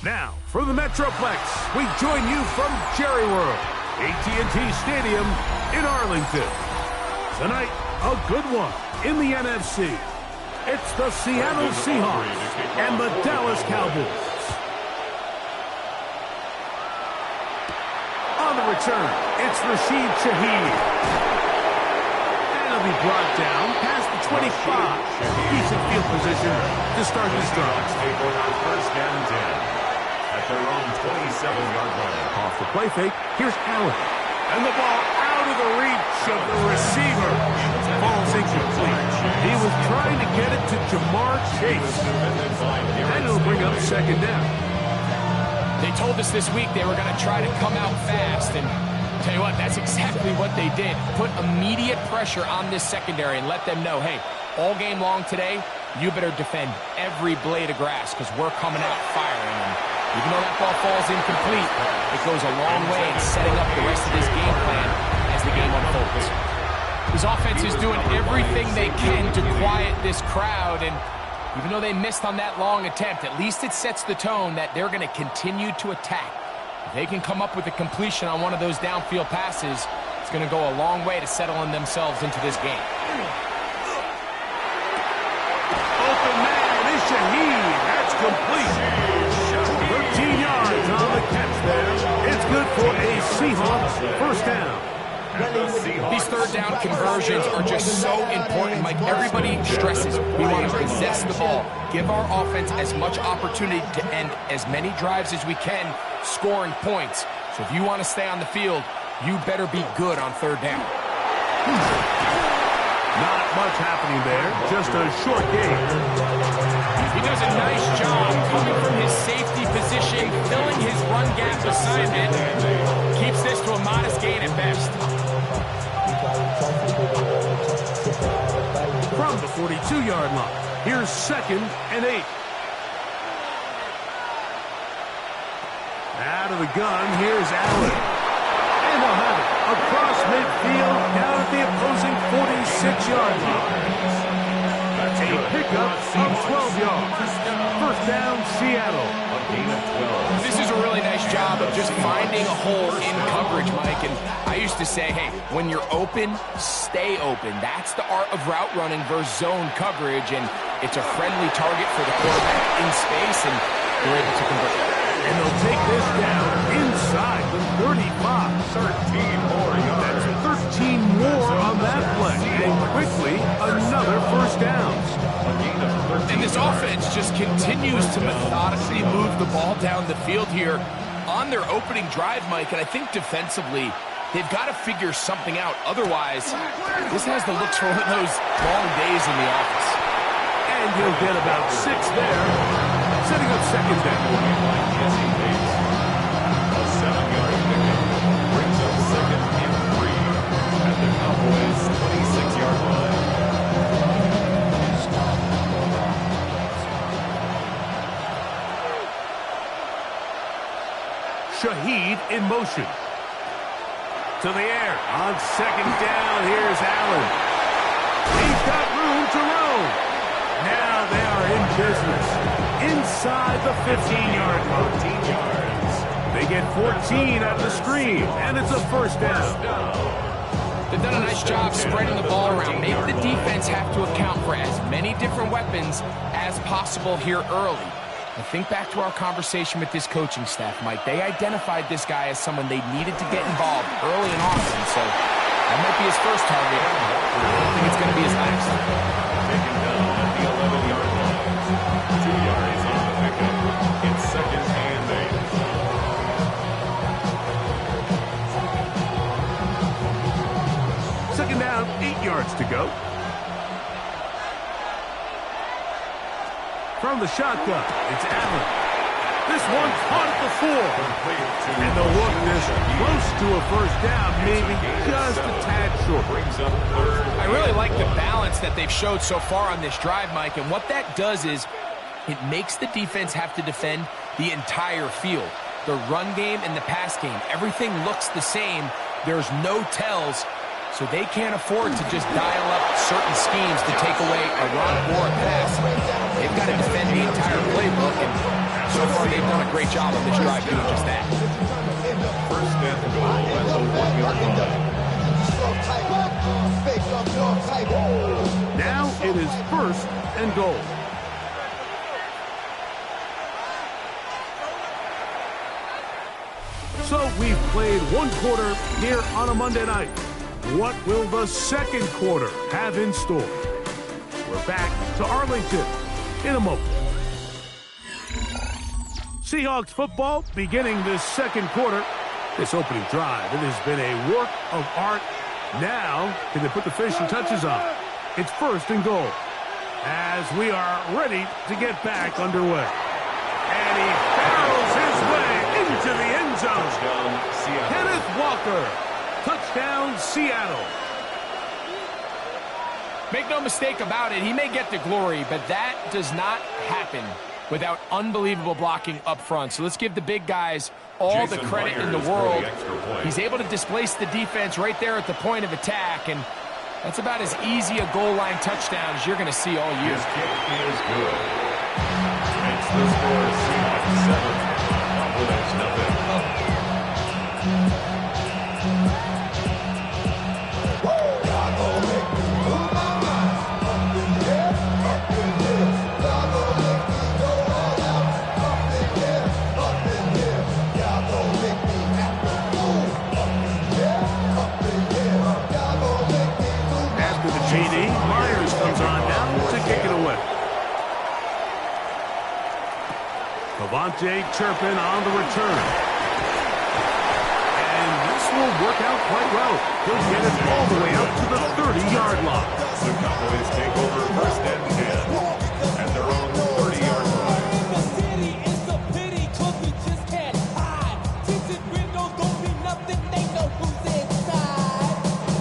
Now, from the Metroplex, we join you from Jerry World, AT&T Stadium in Arlington. Tonight, a good one in the NFC. It's the Seattle Seahawks and the Dallas Cowboys. On the return, it's Rashid Shaheed. And he'll be brought down past the 25. Decent field position to start this drive. First down 10 at their own 27-yard line. Off the play fake, here's Allen. And the ball out of the reach of the receiver. Ball's incomplete. He was trying to get it to Jamar Chase. And it'll bring up second down. They told us this week they were going to try to come out fast, and tell you what, that's exactly what they did. Put immediate pressure on this secondary and let them know, hey, all game long today, you better defend every blade of grass because we're coming out firing. And even though that ball falls incomplete, it goes a long way in setting up the rest of this game plan as the game unfolds. This offense is doing everything they can to quiet this crowd, and even though they missed on that long attempt, at least it sets the tone that they're going to continue to attack. If they can come up with a completion on one of those downfield passes, it's going to go a long way to settling themselves into this game. Open man is Shaheed. That's complete. 13 yards on the catch there. It's good for a Seahawks first down. These third down conversions are just so important, Mike. Everybody stresses we want to possess the ball, give our offense as much opportunity to end as many drives as we can, scoring points. So if you want to stay on the field, you better be good on third down. Not much happening there, just a short game. He does a nice job coming from his safety position, filling his run gap assignment. Keeps this to a modest gain at best. From the 42-yard line, here's 2nd and 8. Out of the gun, here's Allen. And they'll have it across midfield, down at the opposing 46-yard line. A pickup of 12 yards. First down, Seattle. A gain of 12. This is a really nice job of just finding a hole in coverage, Mike. And I used to say, hey, when you're open, stay open. That's the art of route running versus zone coverage. And it's a friendly target for the quarterback in space, and they're able to convert. And they'll take this down inside the 35. 13 more yards. That's 13 more on that play. And quickly, another first down. And this offense just continues to methodically move the ball down the field here on their opening drive, Mike. And I think defensively, they've got to figure something out. Otherwise, this has the looks for one of those long days in the office. And he'll get about 6 there, setting up second down. A 7-yard pickup brings up 2nd and 3 at the Cowboys' 26-yard line. Shaheed in motion. To the air. On 2nd down, here's Allen. He's got room to roam. Now they are in business. Inside the 15-yard line. 14 yards. They get 14 out of the screen, and it's a first down. They've done a nice job spreading the ball around. Make the defense have to account for as many different weapons as possible here early. I think back to our conversation with this coaching staff, Mike. They identified this guy as someone they needed to get involved early and often, so that might be his first target. I don't think it's going to be his last. Taken down at the 11-yard line. 2 yards on the pickup. It's 2nd and 8. Second down, 8 yards to go. From the shotgun, it's Allen. This one's caught at the 4. And they'll look this close to a first down, maybe just a tad short. Brings up 3rd. I really like the balance that they've showed so far on this drive, Mike, and what that does is it makes the defense have to defend the entire field. The run game and the pass game, everything looks the same. There's no tells, so they can't afford to just dial up certain schemes to take away a run or a pass. They've got to defend the entire playbook, and So far, they've done a great job on this drive doing just that. First and goal at the 1-yard line. Now it is first and goal. So we've played one quarter here on a Monday night. What will the second quarter have in store? We're back to Arlington in a moment. Seahawks football beginning this second quarter. This opening drive, it has been a work of art. Now, can they put the finishing touches on? It's first and goal as we are ready to get back underway. And he barrels his way into the end zone. Kenneth Walker. Touchdown, Seattle. Make no mistake about it, he may get the glory, but that does not happen without unbelievable blocking up front. So let's give the big guys all the credit in the world. He's able to displace the defense right there at the point of attack, and that's about as easy a goal line touchdown as you're going to see all year. His kick is good. Makes the score Seahawks 7, Cowboys nothing. Myers comes on now to kick it away. Cavante Turpin on the return. And this will work out quite well. He'll get it all the way out to the 30-yard line. The Cowboys take over first and 10 at their own 30-yard line. The city is a pity 'cause we just can't hide. Tinted windows don't mean nothing, they know who's inside.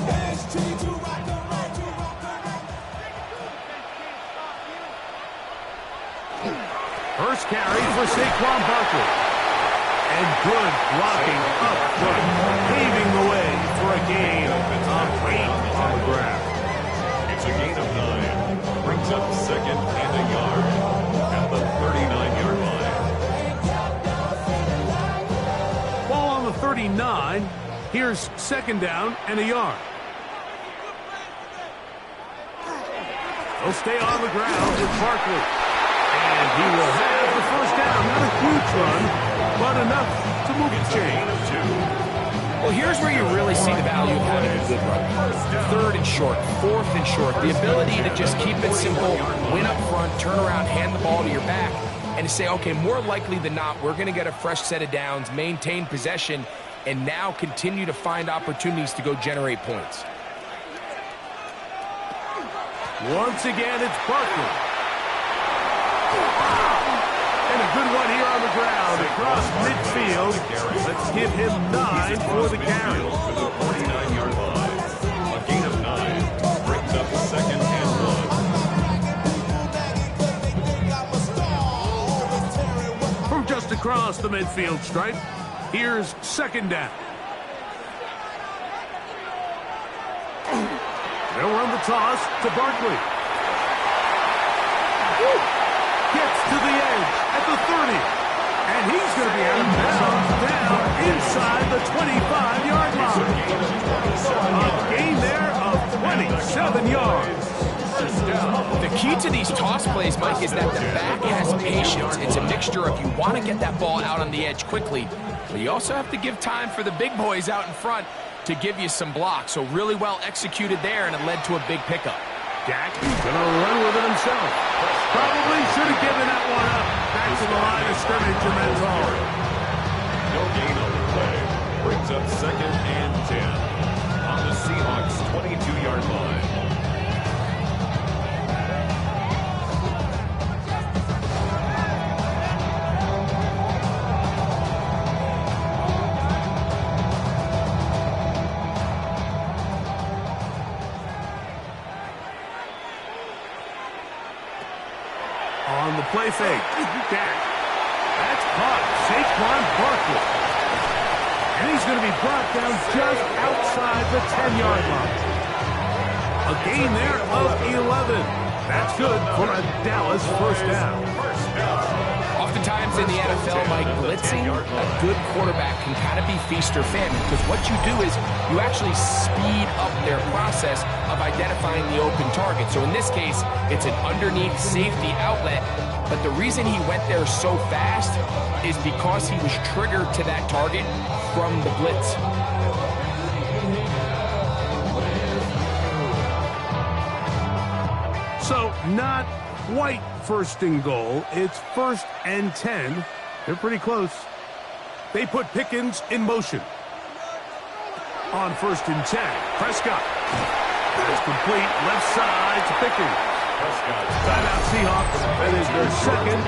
Hands tree to rock the right, to rock the right. First carry for Saquon Barkley. And good blocking up front, paving the way for a gain of 8 on the ground. It's a gain of 9. Brings up second and a yard at the 39-yard line. Ball on the 39. Here's second down and a yard. He'll stay on the ground with Barkley. And he will have the first down. Not a huge run, but enough to move the chain. Well, here's where you really see the value of having a good run. Third and short, fourth and short. The ability to just keep it simple, win up front, turn around, hand the ball to your back, and to say, okay, more likely than not, we're going to get a fresh set of downs, maintain possession, and now continue to find opportunities to go generate points. Once again, it's Barkley. And a good one here on the ground across midfield. Let's give him 9 for the carry. To the 49-yard line. A gain of 9 brings up second and 1. From just across the midfield stripe, here's second down. They'll run the toss to Barkley. Gets to the edge at the 30. And he's going to be out of bounds down inside the 25-yard line. A gain there of 27 yards. The key to these toss plays, Mike, is that the back has patience. It's a mixture of you want to get that ball out on the edge quickly, but you also have to give time for the big boys out in front to give you some blocks. So really well executed there, and it led to a big pickup. Dak going to run with it himself. Probably should have given that one up. Back to the line of scrimmage, and that's all. No gain on the play. Brings up second and 10 on the Seahawks 22-yard line. On the play fake, Dak. That's caught. Saquon Barkley. And he's going to be brought down just outside the 10-yard line. A gain there of 11. That's good for a Dallas first down. Oftentimes in the NFL, Mike, blitzing a good quarterback can kind of be feast or famine, because what you do is you actually speed up their process of identifying the open target. So in this case, it's an underneath safety outlet, but the reason he went there so fast is because he was triggered to that target from the blitz. So not quite first and goal. It's 1st and 10. They're pretty close. They put Pickens in motion. On 1st and 10, Prescott. That is complete. Left side to Pickens. Timeout Seahawks. That is their second.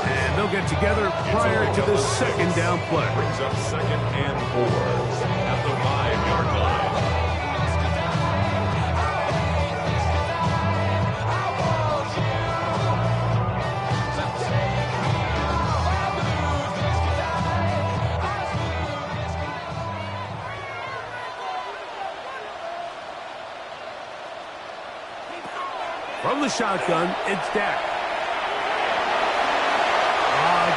And they'll get together prior to the second down play. Brings up 2nd and 4 at the 5-yard line. From the shotgun, it's Dak.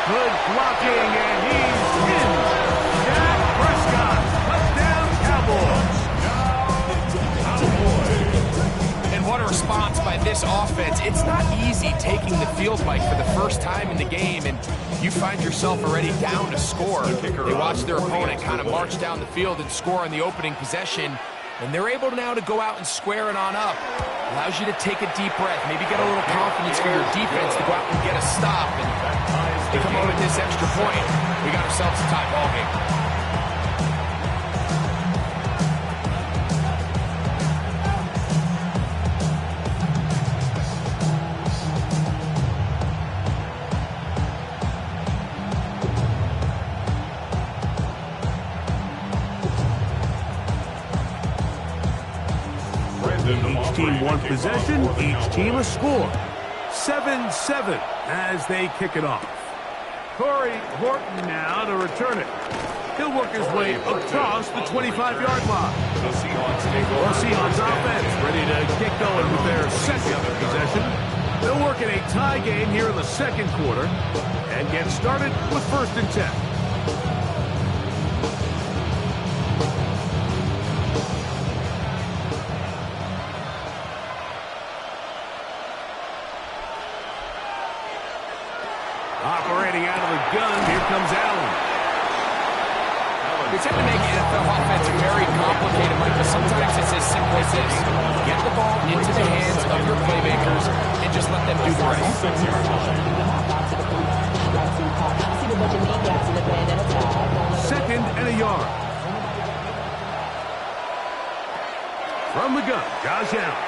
Good blocking, and he's in. Dak Prescott, touchdown Cowboys. And what a response by this offense. It's not easy taking the field, Mike, for the first time in the game, and you find yourself already down to score. They watch their opponent kind of march down the field and score on the opening possession, and they're able now to go out and square it on up. Allows you to take a deep breath, maybe get a little confidence for your defense to go out and get a stop. And they come out with this extra point. We got ourselves a tie ball game. Each team one possession, each team a score. 7-7 as they kick it off. Corey Horton now to return it. He'll work his way across the 25-yard line. The Seahawks take over. The Seahawks offense ready to get going with their second possession. They'll work in a tie game here in the second quarter and get started with 1st and 10. Operating out of the gun, here comes Allen. They tend to make NFL offense very complicated, Mike, but sometimes it's as simple as this. Get the ball into the hands of your playmakers and just let them do the rest. 6-yard line. 2nd and a yard. From the gun, Josh Allen.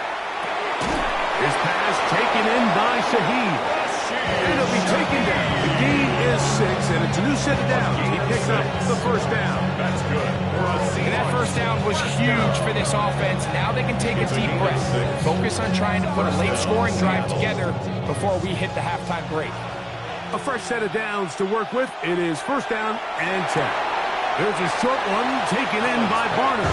His pass taken in by Shaheed. And it'll be taken down. The gain is 6, and it's a new set of downs. He picks up the 1st down. That's good. And that 1st down was huge for this offense. Now they can take a deep breath. Focus on trying to put a late scoring drive together before we hit the halftime break. A fresh set of downs to work with. It is 1st down and 10. There's a short one taken in by Barner.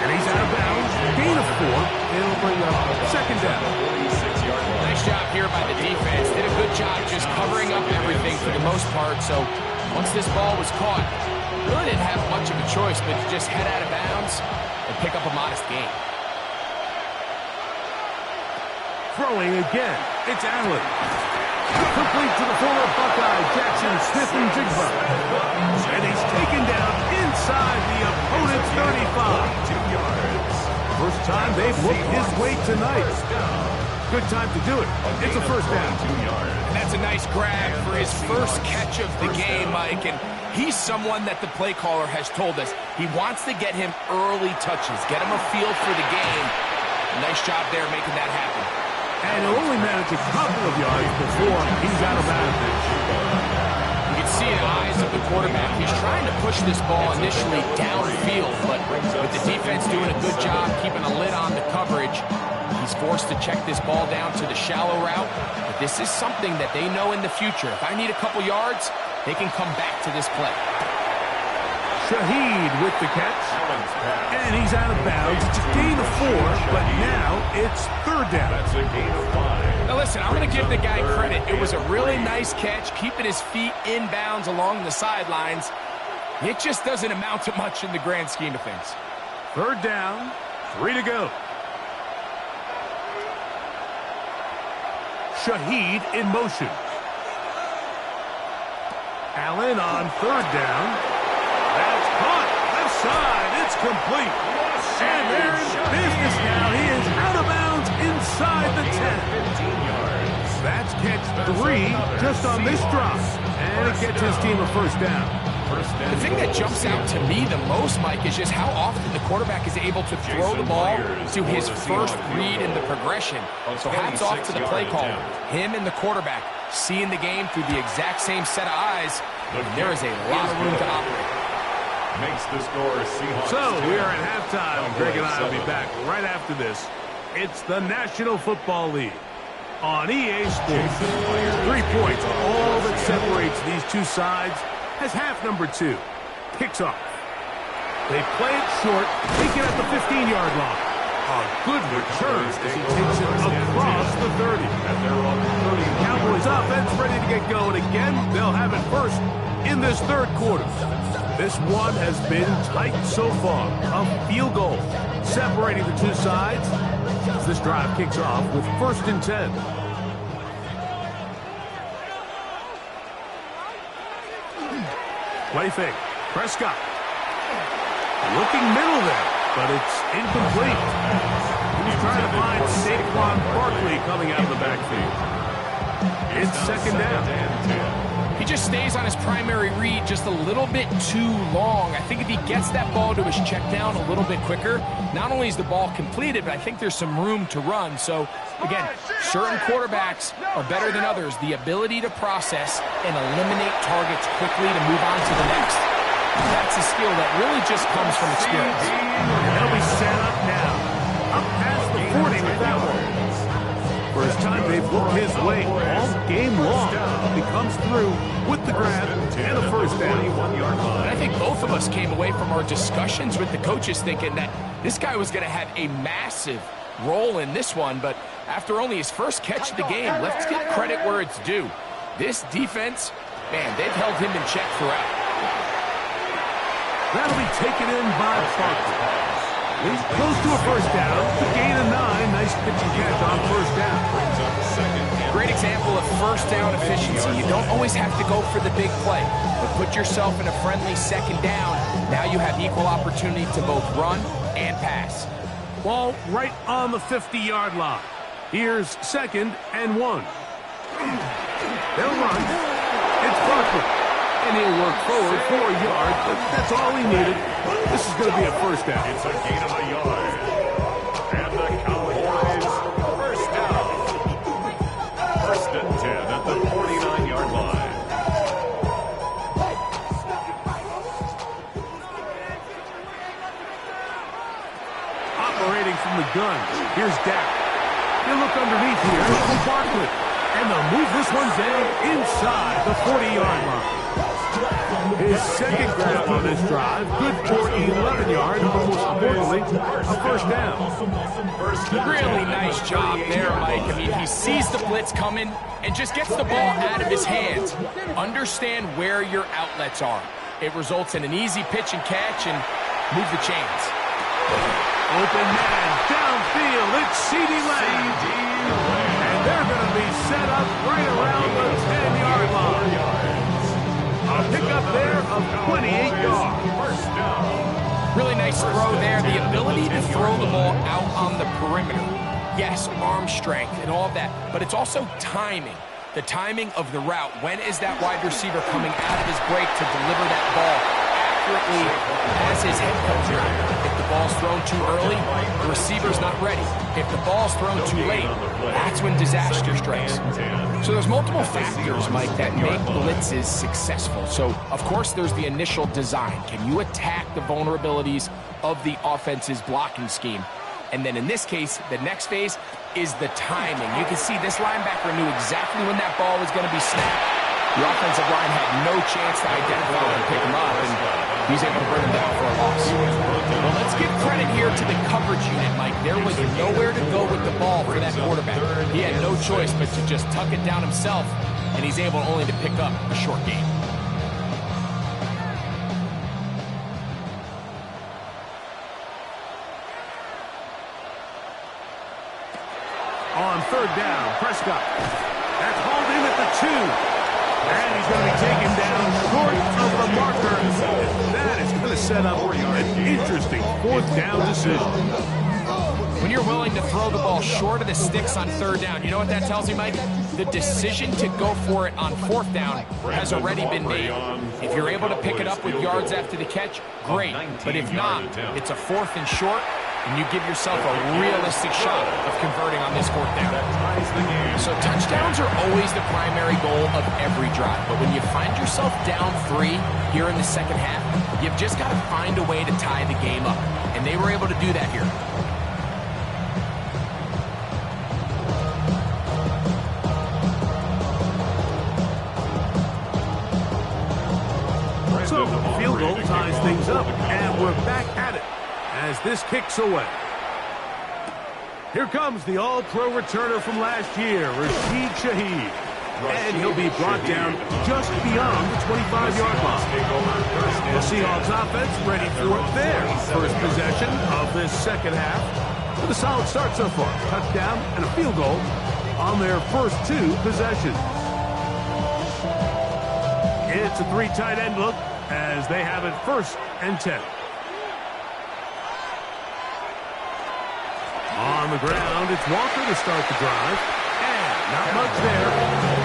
And he's out of bounds. Gain of 4. It'll bring up 2nd down. Nice job here by the defense. Did a good job just covering up everything for the most part. So once this ball was caught, really didn't have much of a choice but to just head out of bounds and pick up a modest gain. Throwing again. It's Allen. Complete to the former Buckeye, Jackson Smith-Njigba. And he's taken down inside the opponent's 35. 2 yards. First time they've looked his way tonight. Good time to do it. It's a 1st down. 2 yards. And that's a nice grab for his first catch of the game, Mike. And he's someone that the play caller has told us he wants to get him early touches, get him a feel for the game. Nice job there making that happen. And he'll only manage a couple of yards before he's out of bounds. You can see in the eyes of the quarterback, he's trying to push this ball initially downfield, but with the defense doing a good job keeping a lid on the coverage, he's forced to check this ball down to the shallow route. But this is something that they know in the future. If I need a couple yards, they can come back to this play. Shaheed with the catch. And he's out of bounds. It's a gain of 4, but now it's third down. That's a gain of 5. Now listen, I'm going to give the guy credit. It was a really nice catch, keeping his feet in bounds along the sidelines. It just doesn't amount to much in the grand scheme of things. Third down, 3 to go. Shaheed in motion. Allen on third down. That's caught. Left side. It's complete. And they're in business now. He is out of bounds inside the 10. 15 yards. That's catch 3 just on this drop. And it gets his team a first down. The thing that jumps out to me the most, Mike, is just how often the quarterback is able to throw the ball to his first read in the progression. So hats off to the play caller. Him and the quarterback seeing the game through the exact same set of eyes. There is a lot of room to operate. Makes the score Seahawks. So we are at halftime. Greg and I will be back right after this. It's the National Football League on EA Sports. 3 points, all that separates these two sides. As half number 2 kicks off. They play it short, take it at the 15-yard line. A good return as he takes it across the 30. And they're on 30. Cowboys offense ready to get going again. They'll have it first in this third quarter. This one has been tight so far. A field goal separating the two sides as this drive kicks off with 1st and 10. Play fake. Prescott. Looking middle there, but it's incomplete. He's trying to find Saquon Barkley coming out of the backfield. It's second down. He just stays on his primary read just a little bit too long. I think if he gets that ball to his check down a little bit quicker, not only is the ball completed, but I think there's some room to run. So, again, certain quarterbacks are better than others. The ability to process and eliminate targets quickly to move on to the next. That's a skill that really just comes from experience. And they'll be set up now. Up past the 40 with that one. First time they've looked his way all game long. He comes through with the grab and a first down. And I think both of us came away from our discussions with the coaches thinking that this guy was going to have a massive role in this one, but after only his first catch of the game, let's give credit where it's due. This defense, man, they've held him in check throughout. That'll be taken in by Parker. He's close to a first down. The gain of 9. Nice pitch and catch on first down. Great example of first down efficiency. You don't always have to go for the big play, but put yourself in a friendly second down. Now you have equal opportunity to both run and pass. Ball right on the 50-yard line. Here's 2nd and 1. They'll run. It's Parker. And he'll work forward 4 yards, but that's all he needed. This is going to be a first down. It's a gain of a yard. And the Cowboys first down. 1st and 10 at the 49-yard line. Operating from the gun. Here's Dak. He'll look underneath here for Barkley. And they'll move this one down inside the 40-yard line. His second grab on this drive, good for 11 yards, but most importantly, a first down. Really nice job there, Mike. I mean, he sees the blitz coming and just gets the ball out of his hands. Understand where your outlets are. It results in an easy pitch and catch and move the chains. Open man, downfield, it's CeeDee Lamb. And they're going to be set up right around the 10-yard line. A pickup there of 28 yards. First down. Really nice throw there. The ability to throw the ball out on the perimeter. Yes, arm strength and all of that, but it's also timing. The timing of the route. When is that wide receiver coming out of his break to deliver that ball accurately as his head coach? If the ball's thrown too early, the receiver's not ready. If the ball's thrown too late, that's when disaster strikes. So there's multiple factors, Mike, that make blitzes successful. So, of course, there's the initial design. Can you attack the vulnerabilities of the offense's blocking scheme? And then in this case, the next phase is the timing. You can see this linebacker knew exactly when that ball was going to be snapped. The offensive line had no chance to identify and pick him up, and he's able to bring him down for a loss. Well, let's give credit here to the coverage unit, Mike. There was nowhere to go with the ball for that quarterback. He had no choice but to just tuck it down himself, and he's able only to pick up a short gain. On third down, Prescott. That's hauled in at the 2. And he's going to be taken down short of the marker. That is going to set up an interesting fourth down decision. When you're willing to throw the ball short of the sticks on third down, you know what that tells you, Mike? The decision to go for it on fourth down has already been made. If you're able to pick it up with yards after the catch, great. But if not, it's a fourth and short, and you give yourself a realistic shot of converting on this fourth down. So touchdowns are always the primary goal of every drive. But when you find yourself down 3 here in the second half, you've just got to find a way to tie the game up. And they were able to do that here. So, field goal ties things up, and we're back at it as this kicks away. Here comes the all-pro returner from last year, Rashid Shaheed. And he'll be brought down just beyond the 25-yard line. The Seahawks offense ready for their first possession of this second half. With a solid start so far. Touchdown and a field goal on their first 2 possessions. It's a 3 tight end look as they have it 1st and 10. On the ground, it's Walker to start the drive. And not much there.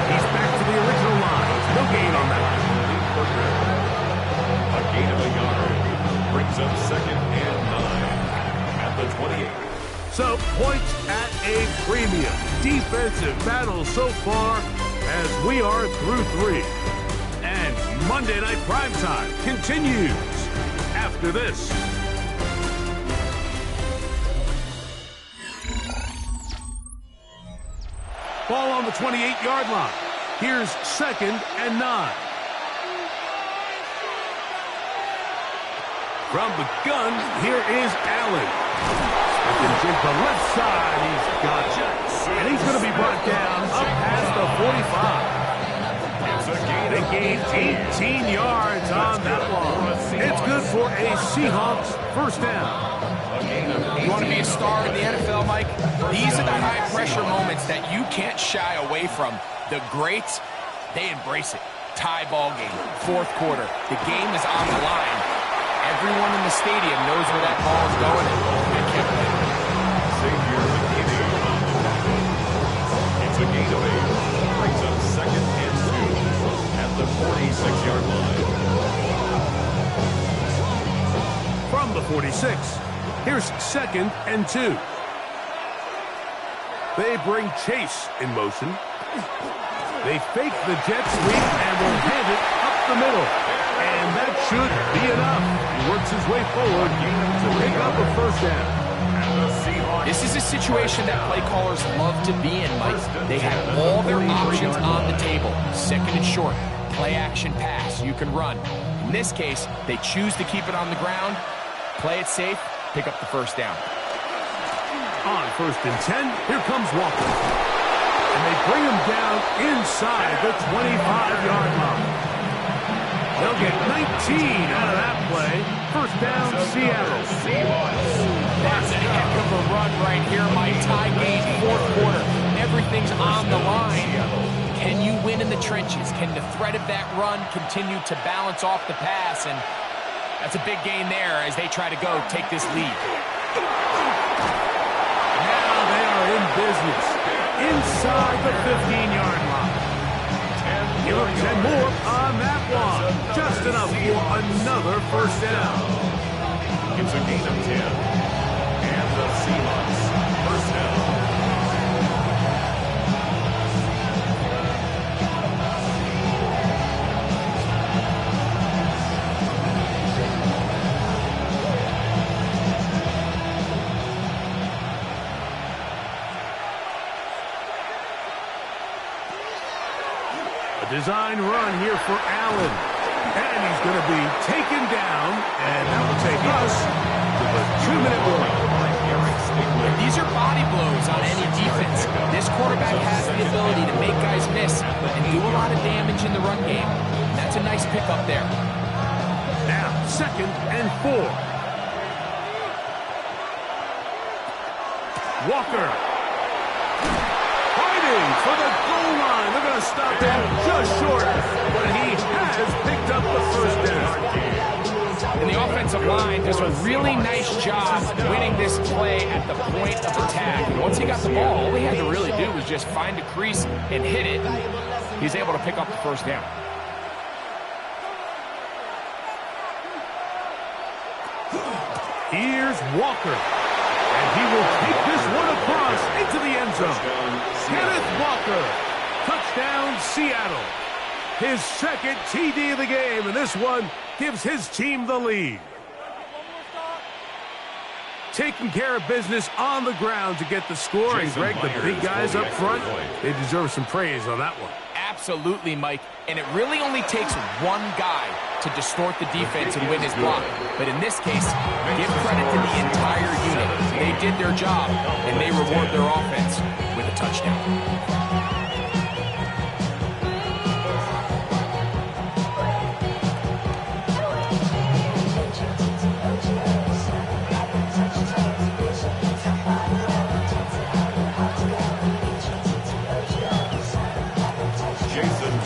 He's back to the original line. No gain on that. A gain of a yard brings up 2nd and 9 at the 28. So, points at a premium. Defensive battle so far as we are through 3. And Monday Night Primetime continues after this. Ball on the 28-yard line. Here's 2nd and 9. From the gun, here is Allen. Looking to the left side. He's got it. And he's going to be brought down up past the 45. They gained 18 yards on that one. It's good for a Seahawks first down. You want to be a star in the NFL, Mike? These are the high-pressure moments that you can't shy away from. The greats, they embrace it. Tie ball game, 4th quarter. The game is on the line. Everyone in the stadium knows where that ball is going, and they can't play it. Xavier McKinney on the tackle. It's a gain of 8. Brings up 2nd and 2 at the 46-yard line. From the 46. Here's 2nd and 2. They bring Chase in motion. They fake the jet sweep and will hand it up the middle. And that should be enough. He works his way forward to pick up a first down. This is a situation that play callers love to be in, Mike. They have all their options on the table. 2nd and short, play action pass, you can run. In this case, they choose to keep it on the ground, play it safe, pick up the first down. On 1st and 10, here comes Walker. And they bring him down inside the 25-yard line. They'll get 19 out of that play. First down, Seattle. That's a heck of a run right here, Mike. Tie game, 4th quarter. Everything's on the line. Can you win in the trenches? Can the threat of that run continue to balance off the pass? And that's a big gain there as they try to go take this lead. Now they are in business. Inside the 15-yard line. Give them 10 more on that one. Just enough for another first down. It's a gain of 10. And the Seahawks first down. A design run here for Allen. And he's going to be taken down, and that will take us to the 2-minute warning. These are body blows on any defense. This quarterback has the ability to make guys miss and do a lot of damage in the run game. And that's a nice pickup there. Now, 2nd and 4. Walker. Fighting for the goal line. They're going to stop him just short, but he has picked up the first down. And the offensive line does a really nice job winning this play at the point of attack. And once he got the ball, all he had to really do was just find a crease and hit it. He's able to pick up the first down. Here's Walker. And he will take this one across into the end zone. Kenneth Walker. Touchdown, Seattle. His 2nd TD of the game, and this one gives his team the lead. Taking care of business on the ground to get the score. And Greg, the big guys up front, they deserve some praise on that one. Absolutely, Mike. And it really only takes one guy to distort the defense and win his block. But in this case, give credit to the entire unit. They did their job, and they reward their offense with a touchdown.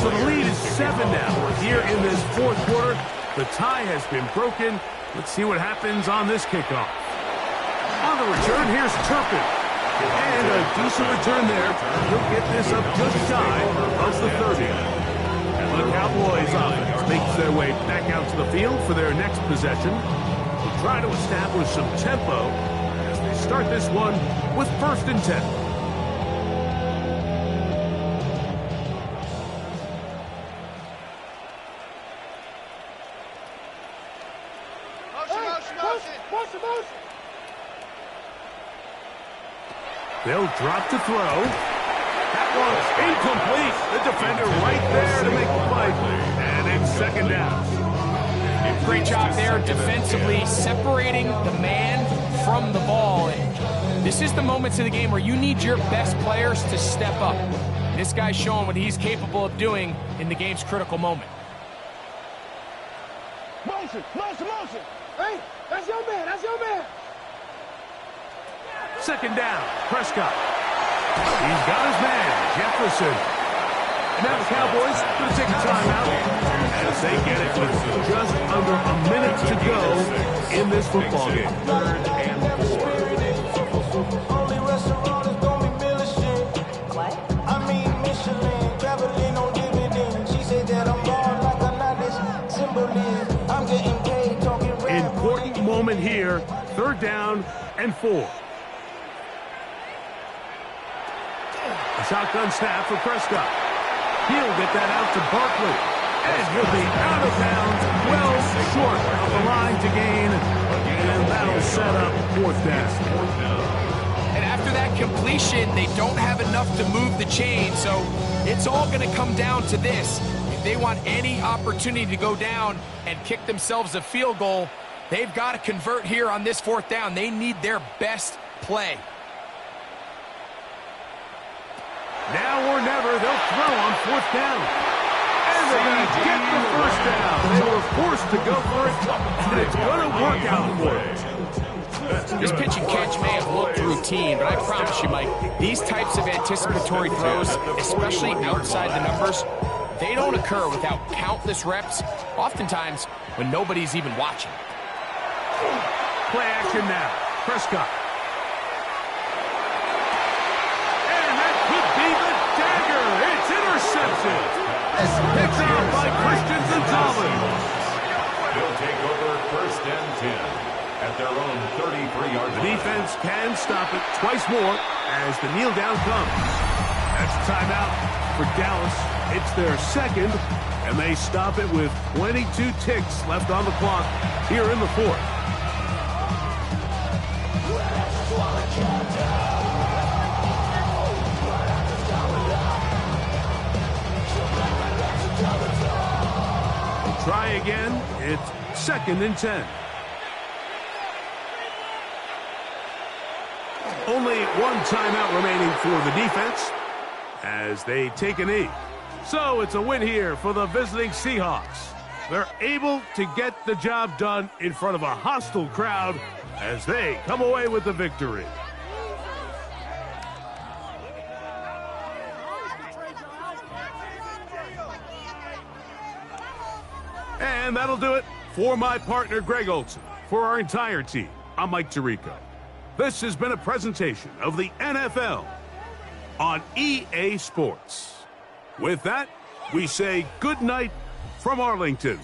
So the lead is 7 now. Here in this 4th quarter, the tie has been broken. Let's see what happens on this kickoff. On the return, here's Turpin. And a decent return there. He'll get this up just shy of the 30. And the Cowboys offense makes their way back out to the field for their next possession. They'll try to establish some tempo as they start this one with 1st and 10. They'll drop to throw. That one's incomplete. The defender right there to make the play. And it's 2nd down. Great job there defensively, separating the man from the ball. And this is the moments of the game where you need your best players to step up. This guy's showing what he's capable of doing in the game's critical moment. Motion. Hey, that's your man. 2nd down, Prescott. He's got his man, Jefferson. Now the Cowboys going to take a timeout as they get it with just under a minute to go in this football game. 3rd and 4. Only restaurant is gonna be Michelin. What? I mean Michelin, traveling on dividend. She said that I'm born like a nice symbol. I'm getting paid, talking red. Important moment here, 3rd down and 4. A shotgun snap for Prescott. He'll get that out to Barkley. And he'll be out of bounds, well short of the line to gain. And that'll set up 4th down. And after that completion, they don't have enough to move the chain, so it's all going to come down to this. If they want any opportunity to go down and kick themselves a field goal, they've got to convert here on this 4th down. They need their best play. Now or never, they'll throw on 4th down. And they're going to get the 1st down. They were forced to go for it, and it's going to work out for them. This pitch and catch may have looked routine, but I promise you, Mike, these types of anticipatory throws, especially outside the numbers, they don't occur without countless reps, oftentimes when nobody's even watching. Play action now. Prescott. Intercepted. Picked out by Christian Gonzalez. He'll take over 1st and 10 at their own 33-yard line. The defense can stop it twice more as the kneel down comes. That's a timeout for Dallas. It's their 2nd, and they stop it with 22 ticks left on the clock here in the 4th. try again. It's 2nd and 10. Only one timeout remaining for the defense as they take a knee. So it's a win here for the visiting Seahawks. They're able to get the job done in front of a hostile crowd as they come away with the victory. And that'll do it for my partner, Greg Olson. For our entire team, I'm Mike Tirico. This has been a presentation of the NFL on EA Sports. With that, we say good night from Arlington.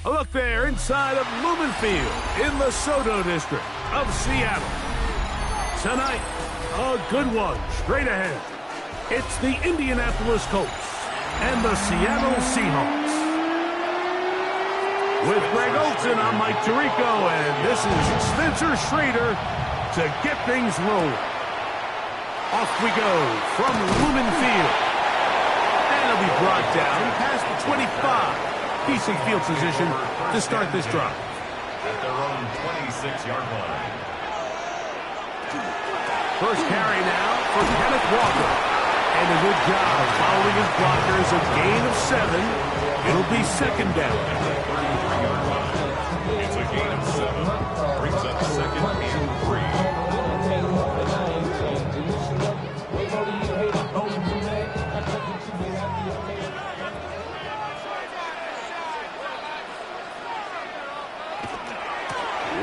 A look there inside of Lumen Field in the SoDo district of Seattle. Tonight, a good one straight ahead. It's the Indianapolis Colts and the Seattle Seahawks. With Greg Olsen, I'm Mike Tirico, and this is Spencer Schrader to get things rolling. Off we go from Lumen Field. And it'll be brought down past the 25. Decent field position to start this drive. At their own 26-yard line. First carry now for Kenneth Walker. And a good job following his blockers. A gain of 7. It'll be second down. It's a gain of 7. Brings up second and 3.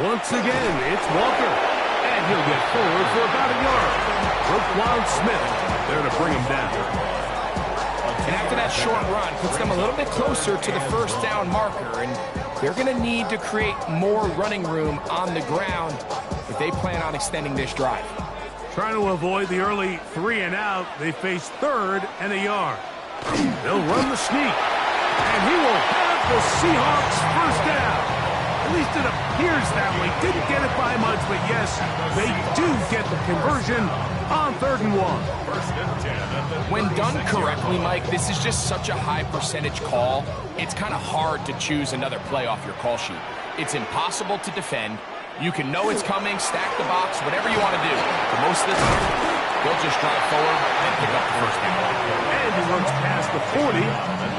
Once again, it's Walker. And he'll get forward for about a yard. Roquan Smith there to bring him down. And after that short run, puts them a little bit closer to the first down marker. And they're going to need to create more running room on the ground if they plan on extending this drive. Trying to avoid the early 3 and out, they face 3rd and a yard. They'll run the sneak. And he will have the Seahawks first down. At least it appears that way. Didn't get it by much, but yes, they do get the conversion on 3rd and 1. First and 10. When done correctly, Mike, this is just such a high percentage call. It's kind of hard to choose another play off your call sheet. It's impossible to defend. You can know it's coming, stack the box, whatever you want to do. But most of the time, they'll just drive forward and pick up the first down. And he runs past the 40,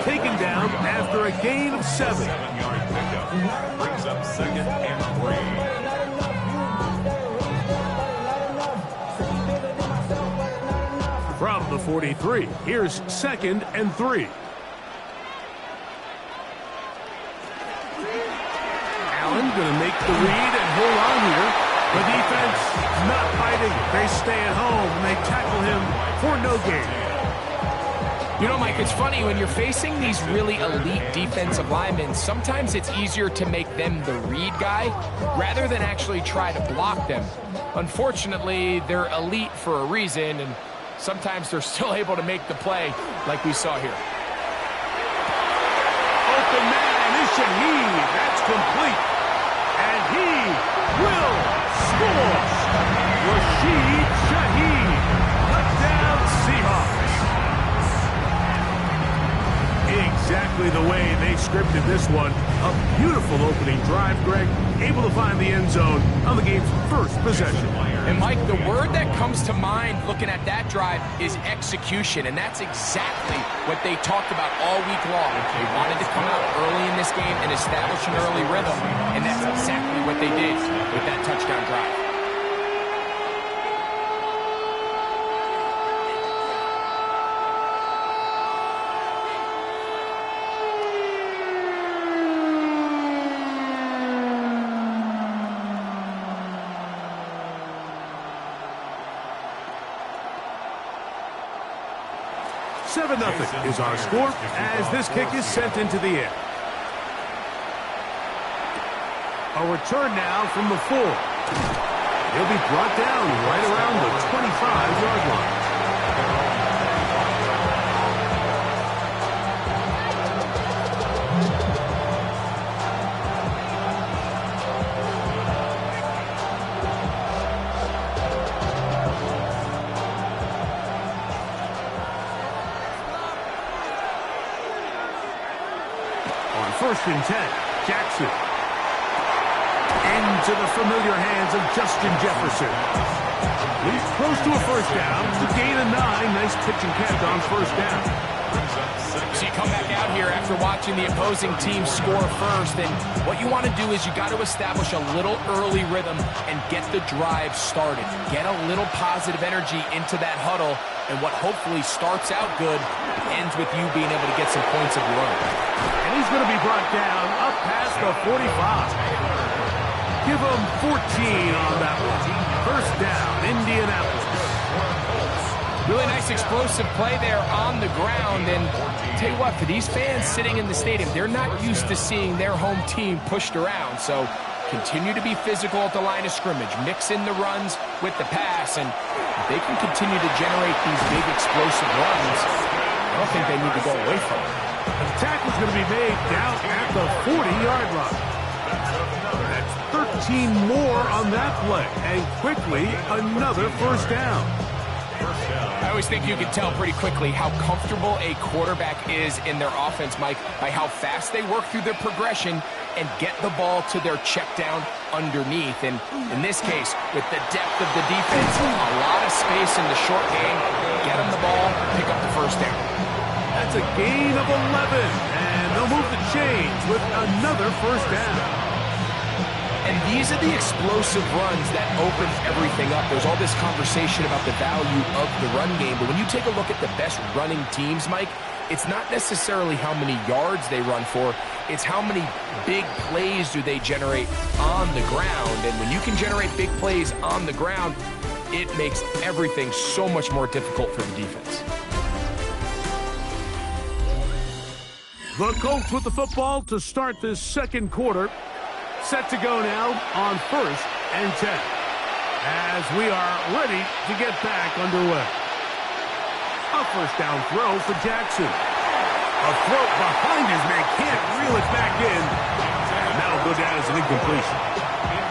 taken down after a gain of 7. 7-yard pickup. Brings up second and 3. From the 43, here's 2nd and 3. Allen going to make the read and hold on here. The defense not fighting. They stay at home and they tackle him for no gain. You know, Mike, it's funny, when you're facing these really elite defensive linemen, sometimes it's easier to make them the read guy rather than actually try to block them. Unfortunately, they're elite for a reason, and sometimes they're still able to make the play like we saw here. Open man is Shaheed. That's complete. And he will score. Rashid Shaheed. Touchdown Seahawks. Exactly the way they scripted this one. A beautiful opening drive, Greg. Able to find the end zone on the game's first possession. And, Mike, the word that comes to mind looking at that drive is execution, and that's exactly what they talked about all week long. They wanted to come out early in this game and establish an early rhythm, and that's exactly what they did with that touchdown drive. Nothing is our score as this kick is sent into the air. A return now from the 4. He'll be brought down right around the 25-yard line. First and 10, Jackson. Into the familiar hands of Justin Jefferson. He's close to a first down. It's a gain of 9. Nice pitch and catch on first down. So you come back out here after watching the opposing team score first, and what you want to do is you got to establish a little early rhythm and get the drive started. Get a little positive energy into that huddle, and what hopefully starts out good ends with you being able to get some points of your own. And he's going to be brought down up past the 45. Give him 14 on that one. First down, Indianapolis. Really nice explosive play there on the ground, and tell you what, for these fans sitting in the stadium, they're not used to seeing their home team pushed around, so continue to be physical at the line of scrimmage, mix in the runs with the pass, and if they can continue to generate these big explosive runs, I don't think they need to go away from it. The tackle's going to be made down at the 40-yard line. That's 13 more on that play, and quickly another first down. I always think you can tell pretty quickly how comfortable a quarterback is in their offense, Mike, by how fast they work through their progression and get the ball to their check down underneath. And in this case, with the depth of the defense, a lot of space in the short game, get them the ball, pick up the first down. That's a gain of 11, and they'll move the chains with another first down. And these are the explosive runs that open everything up. There's all this conversation about the value of the run game, but when you take a look at the best running teams, Mike, it's not necessarily how many yards they run for, it's how many big plays do they generate on the ground. And when you can generate big plays on the ground, it makes everything so much more difficult for the defense. The Colts with the football to start this second quarter. Set to go now on 1st and 10 as we are ready to get back underway. A first down throw for Jackson. A throw behind his man, can't reel it back in. And that'll go down as an incompletion.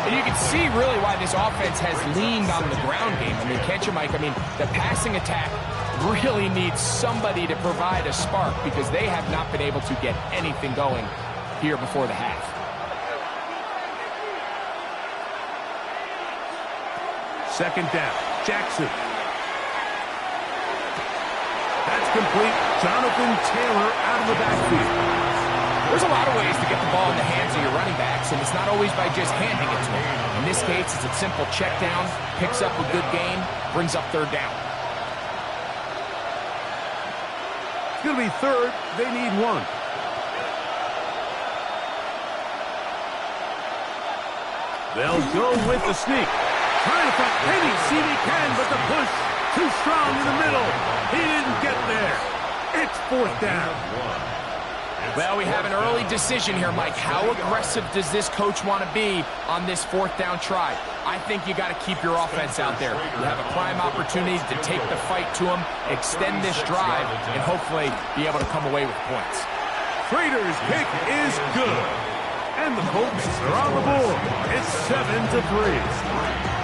And you can see really why this offense has leaned on the ground game. I mean, can't you, Mike? I mean, the passing attack really needs somebody to provide a spark because they have not been able to get anything going here before the half. Second down, Jackson. That's complete. Jonathan Taylor out of the backfield. There's a lot of ways to get the ball in the hands of your running backs, and it's not always by just handing it to them. In this case, it's a simple check down, picks up a good gain, brings up third down. It's going to be third. They need one. They'll go with the sneak. Trying to find any seam he can, but the push too strong in the middle. He didn't get there. It's fourth down. Well, we have an early decision here, Mike. How aggressive does this coach want to be on this fourth down try? I think you got to keep your offense out there. You have a prime opportunity to take the fight to them, extend this drive, and hopefully be able to come away with points. Prater's kick is good. And the Colts are on the board. It's 7-3.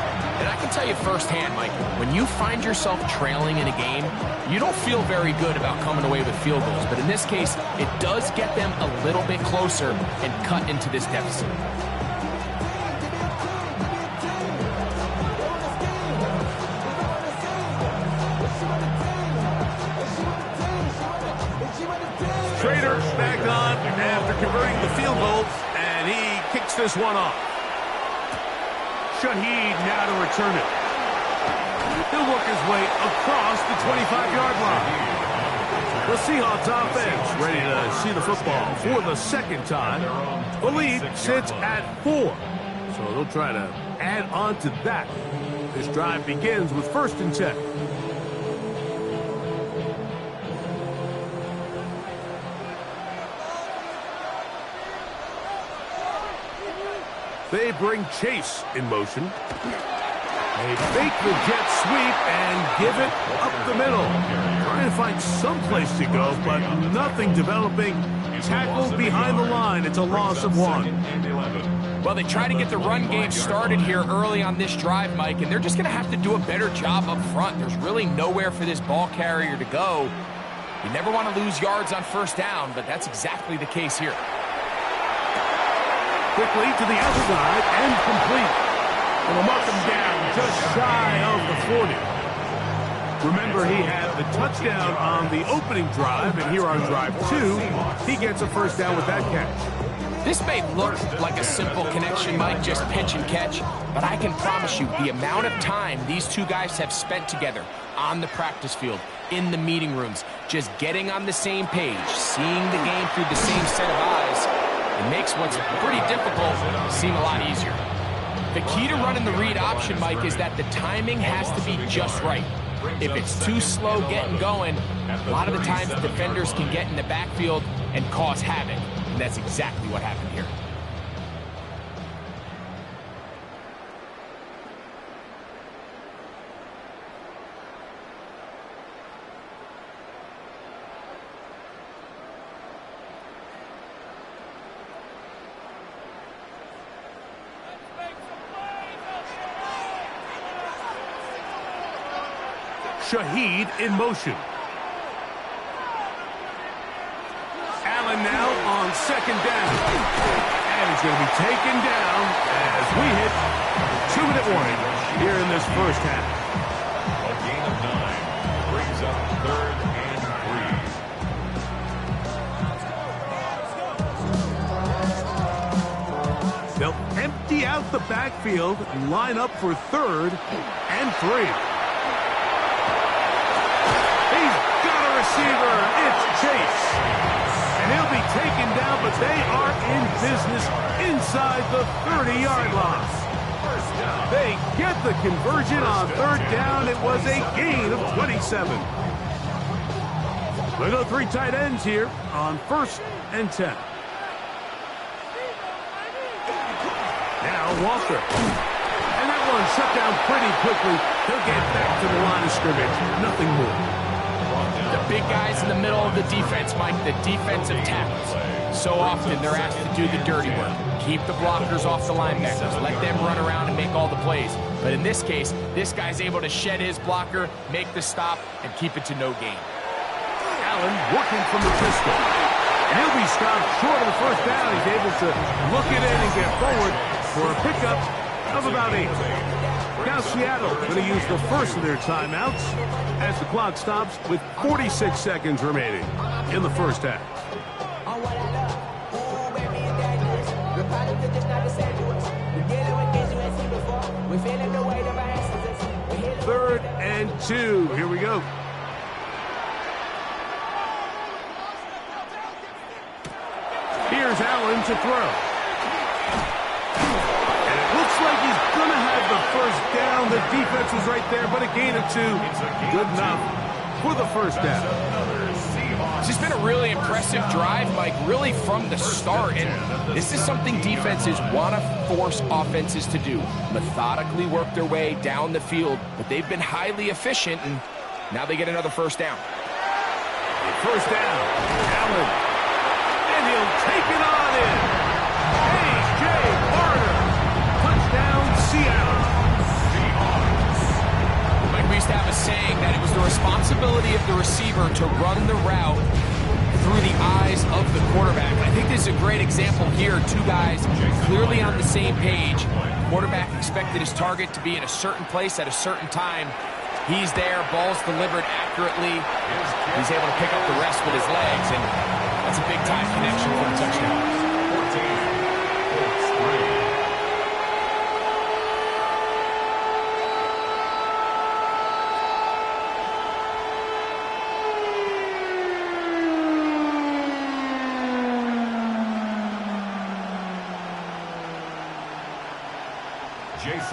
And I can tell you firsthand, Mike, when you find yourself trailing in a game, you don't feel very good about coming away with field goals. But in this case, it does get them a little bit closer and cut into this deficit. Prater back on after converting the field goal, and he kicks this one off. Shaheed now to return it. He'll work his way across the 25-yard line. The Seahawks offense ready to see the football for the second time. The lead sits at 4, so they'll try to add on to that. This drive begins with 1st and 10. They bring Chase in motion. They fake the jet sweep and give it up the middle. Trying to find some place to go, but nothing developing. Tackled behind the line. It's a loss of 1. Well, they try to get the run game started here early on this drive, Mike, and they're just going to have to do a better job up front. There's really nowhere for this ball carrier to go. You never want to lose yards on first down, but that's exactly the case here. Quickly to the outside and complete. And we'll mark him down just shy of the 40. Remember, he had the touchdown on the opening drive, and here on drive 2, he gets a first down with that catch. This may look like a simple connection, Mike, just pitch and catch, but I can promise you the amount of time these two guys have spent together on the practice field, in the meeting rooms, just getting on the same page, seeing the game through the same set of eyes, it makes what's pretty difficult seem a lot easier. The key to running the read option, Mike, is that the timing has to be just right. If it's too slow getting going, a lot of the times defenders can get in the backfield and cause havoc. And that's exactly what happened here. Shaheed in motion. Allen now on second down. And he's going to be taken down as we hit 2-minute warning here in this first half. A gain of 9 brings up 3rd and 3. They'll empty out the backfield and line up for 3rd and 3. He's got a receiver. It's Chase. And he'll be taken down, but they are in business inside the 30-yard line. They get the conversion on 3rd down. It was a gain of 27. We'll go 3 tight ends here on 1st and 10. Now Walker. And that one shut down pretty quickly. He'll get back to the line of scrimmage. Nothing more. The big guys in the middle of the defense, Mike, the defensive tackles. So often they're asked to do the dirty work. Keep the blockers off the linebackers. Let them run around and make all the plays. But in this case, this guy's able to shed his blocker, make the stop, and keep it to no gain. Allen working from the pistol. And he'll be stopped short of the 1st down. He's able to look it in and get forward for a pickup of about 8. Now Seattle going to use the first of their timeouts as the clock stops with 46 seconds remaining in the first half. 3rd and 2. Here we go. Here's Allen to throw. And it looks like he's going to have the 1st down. The defense was right there, but a gain of 2. Good enough for the 1st down. It's just been a really impressive drive, Mike, really from the start. And this is something defenses want to force offenses to do. Methodically work their way down the field, but they've been highly efficient, and now they get another 1st down. 1st down, Allen. And he'll take it on in. A.J. Barner. Touchdown, Seattle. Mike, we used to have a saying that it was the responsibility of the receiver to run the route through the eyes of the quarterback. I think this is a great example here. 2 guys clearly on the same page. Quarterback expected his target to be in a certain place at a certain time. He's there, ball's delivered accurately. He's able to pick up the rest with his legs, and that's a big-time connection for the touchdown. 14.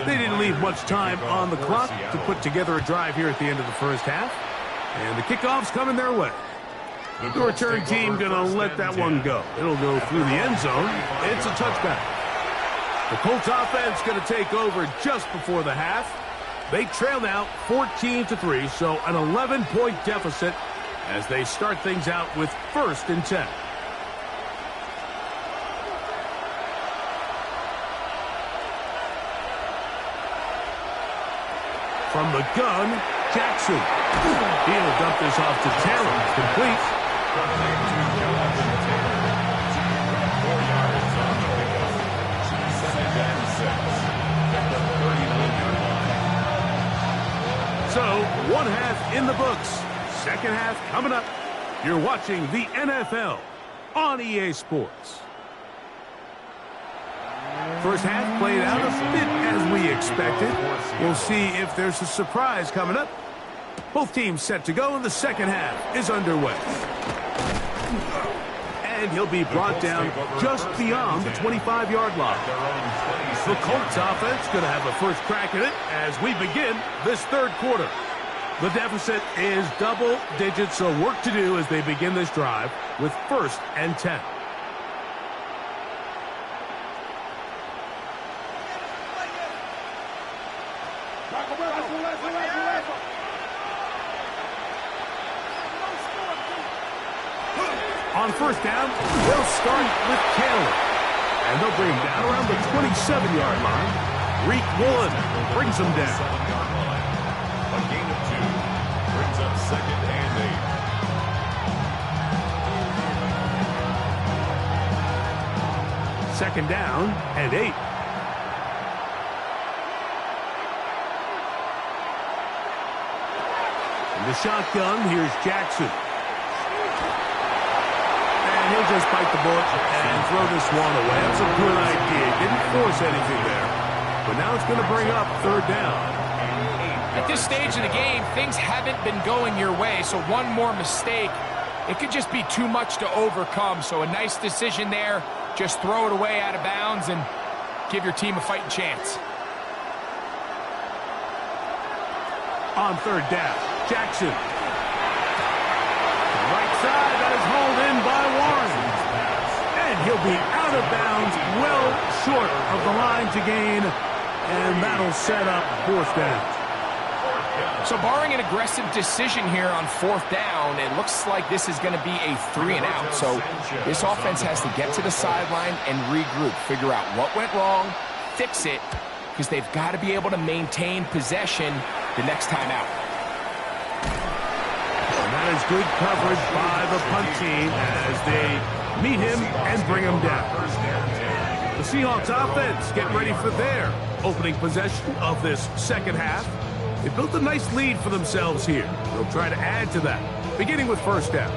They didn't leave much time on the clock to put together a drive here at the end of the first half. And the kickoff's coming their way. The return team going to let that one go. It'll go through the end zone. It's a touchback. The Colts offense going to take over just before the half. They trail now 14-3, so an 11-point deficit as they start things out with 1st and 10. From the gun, Jackson. He'll dump this off to Taylor. Complete. So, 1 half in the books. 2nd half coming up. You're watching the NFL on EA Sports. First half played out a bit as we expected. We'll see if there's a surprise coming up. Both teams set to go, and the 2nd half is underway. And he'll be brought down just beyond the 25-yard line. The Colts offense going to have a first crack at it as we begin this 3rd quarter. The deficit is double digits, so work to do as they begin this drive with 1st and 10. On 1st down, they'll start with Taylor. And they'll bring him down around the 27-yard line. Reek Woolen brings him down. A gain of 2 brings up 2nd and 8. Second down and 8. In the shotgun, here's Jackson. And he'll just bite the bullet and throw this one away. That's a good idea. Didn't force anything there. But now it's going to bring up third down. At this stage of the game, things haven't been going your way, so one more mistake, it could just be too much to overcome. So a nice decision there. Just throw it away out of bounds and give your team a fighting chance. On third down, Jackson. Right side, that is hauled in by Warren. And he'll be out of bounds, well short of the line to gain. And that'll set up fourth down. So barring an aggressive decision here on fourth down, it looks like this is going to be a 3-and-out. So this offense has to get to the sideline and regroup, figure out what went wrong, fix it, because they've got to be able to maintain possession the next time out. And that is good coverage by the punt team as they meet him and bring him down. The Seahawks offense getting ready for their opening possession of this second half. They built a nice lead for themselves here. They'll try to add to that, beginning with first down.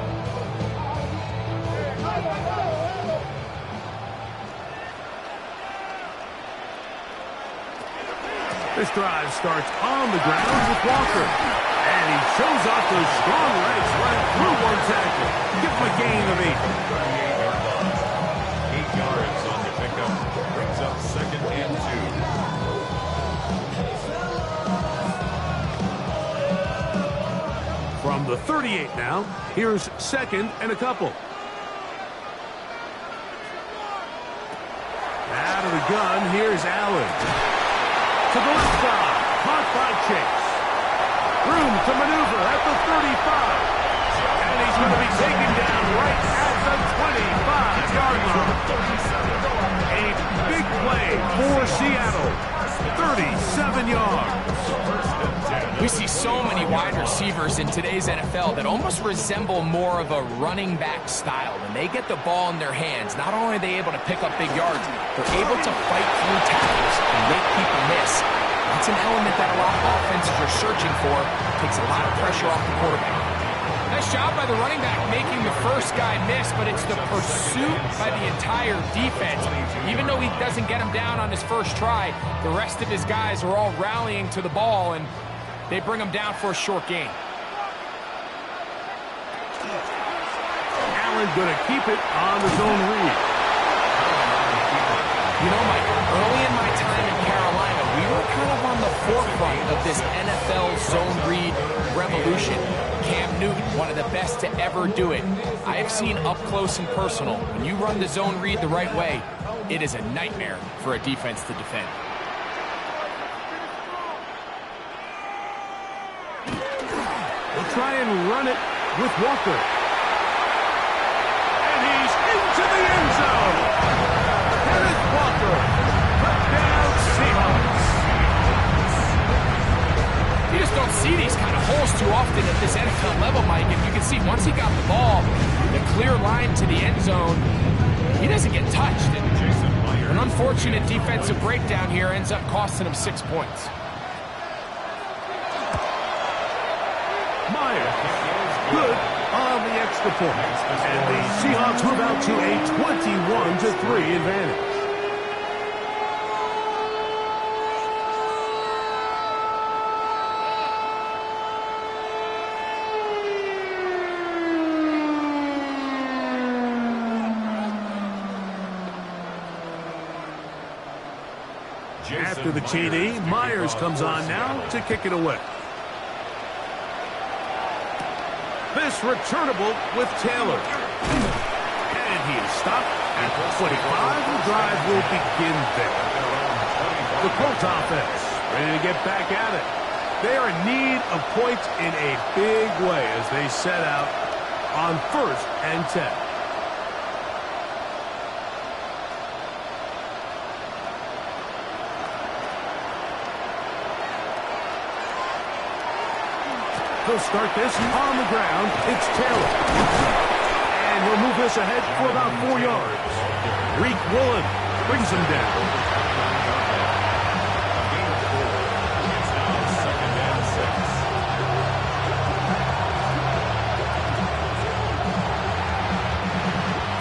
This drive starts on the ground with Walker. And he shows off those strong legs right through one tackle. Give him a gain of 8. 8 yards on the pickup. Brings up second and 2. From the 38 now, here's second and a couple. Out of the gun, here's Allen. To the left side, caught by Chase. Room to maneuver at the 35. And he's going to be taken down right at the 25-yard line. A big play for Seattle. 37 yards. We see so many wide receivers in today's NFL that almost resemble more of a running back style. When they get the ball in their hands, not only are they able to pick up big yards, they're able to fight through tackles and make people miss. That's an element that a lot of offenses are searching for. Takes a lot of pressure off the quarterback. Nice job by the running back making the first guy miss, but it's the pursuit by the entire defense. Even though he doesn't get him down on his first try, the rest of his guys are all rallying to the ball, and they bring him down for a short gain. Allen going to keep it on the zone read. You know, Mike, early in my time in Carolina, we were kind of on the forefront of this NFL zone read revolution. Cam Newton, one of the best to ever do it. I have seen up close and personal, when you run the zone read the right way, it is a nightmare for a defense to defend. We'll try and run it with Walker. And he's into the end zone. Kenneth Walker, touchdown Seahawks. You just don't see these kind of holes too often at this NFL level, Mike. And you can see once he got the ball, the clear line to the end zone, he doesn't get touched. And an unfortunate defensive breakdown here ends up costing him 6 points. Myers, good on the extra point. And the Seahawks move out to a 21-3 advantage. After the TD, Myers comes on now to kick it away. This returnable with Taylor. And he is stopped at the 25. The drive will begin there. The Colts offense ready to get back at it. They are in need of points in a big way as they set out on 1st and 10. He'll start this on the ground. It's Taylor. And he'll move this ahead for about 4 yards. Reek Woolen brings him down. It's now 2nd and 6.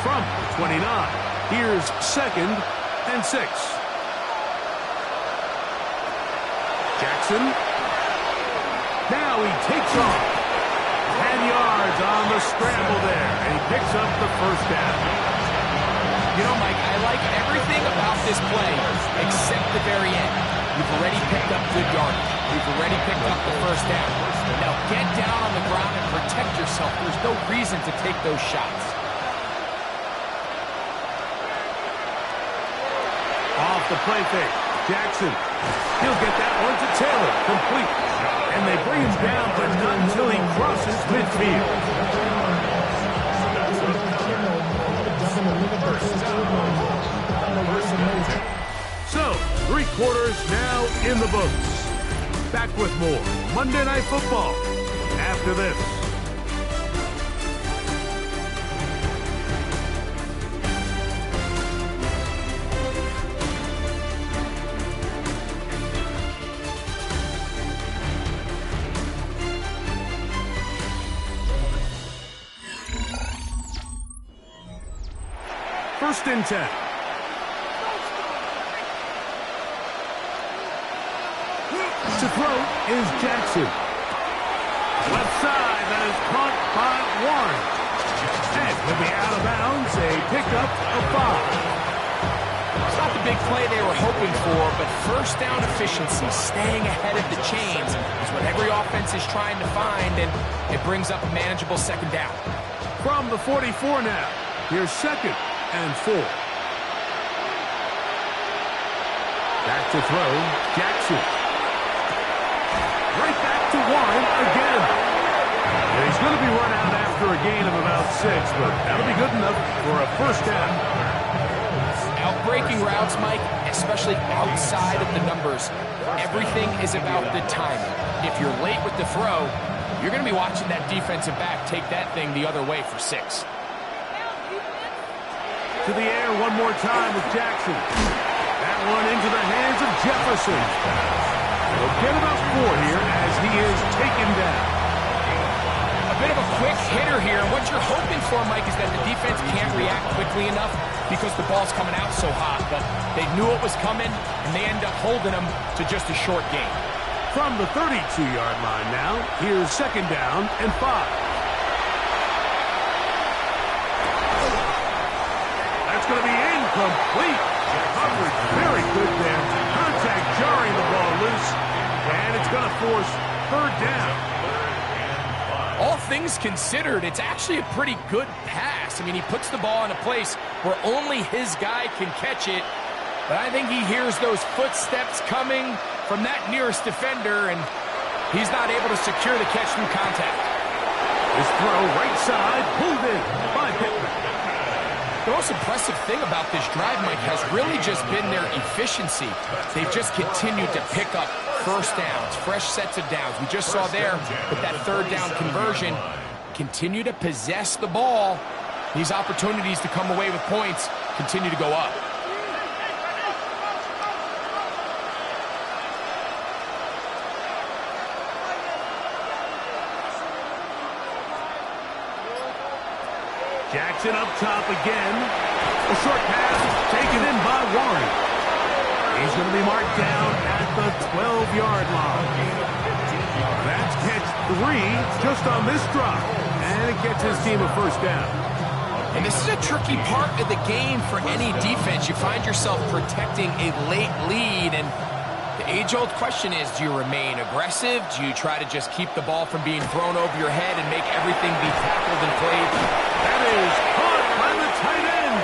From 29, here's 2nd and 6. Jackson. Now he takes off. 10 yards on the scramble there, and he picks up the first down. You know, Mike, I like everything about this play except the very end. You've already picked up good yardage. You've already picked up the first down. Now get down on the ground and protect yourself. There's no reason to take those shots. Off the play fake. Jackson. He'll get that one to Taylor. Complete. And they bring him down, but not until he crosses midfield. So, 3 quarters now in the books. Back with more Monday Night Football after this. First and 10. To throw is Jackson. Left side, that is caught by Warren. And he'll be out of bounds, a pickup of 5. It's not the big play they were hoping for, but first down efficiency, staying ahead of the chains, is what every offense is trying to find, and it brings up a manageable 2nd down. From the 44 now, here's 2nd and 4. Back to throw, Jackson. Right back to Warren again. And he's going to be run out after a gain of about 6, but that'll be good enough for a first down. Outbreaking routes, Mike, especially outside of the numbers, everything is about the timing. If you're late with the throw, you're going to be watching that defensive back take that thing the other way for 6. To the air one more time with Jackson. That one into the hands of Jefferson. He'll get about 4 here as he is taken down. A bit of a quick hitter here. What you're hoping for, Mike, is that the defense can't react quickly enough because the ball's coming out so hot. But they knew it was coming, and they end up holding them to just a short gain. From the 32-yard line now, here's 2nd down and 5. That's going to be incomplete. Coverage very good there. Contact jarring the ball loose. And it's going to force 3rd down. All things considered, it's actually a pretty good pass. I mean, he puts the ball in a place where only his guy can catch it. But I think he hears those footsteps coming from that nearest defender, and he's not able to secure the catch through contact. His throw right side, pulled in by Pittman. The most impressive thing about this drive, Mike, has really just been their efficiency. They've just continued to pick up first downs, fresh sets of downs. We just saw there with that 3rd down conversion, continue to possess the ball. These opportunities to come away with points continue to go up. Jackson up top again. A short pass taken in by Warren. He's going to be marked down at the 12-yard line. That's catch 3 just on this drop. And it gets his team a first down. And this is a tricky part of the game for any defense. You find yourself protecting a late lead, and the age-old question is, do you remain aggressive? Do you try to just keep the ball from being thrown over your head and make everything be tackled and played? That is caught by the tight end,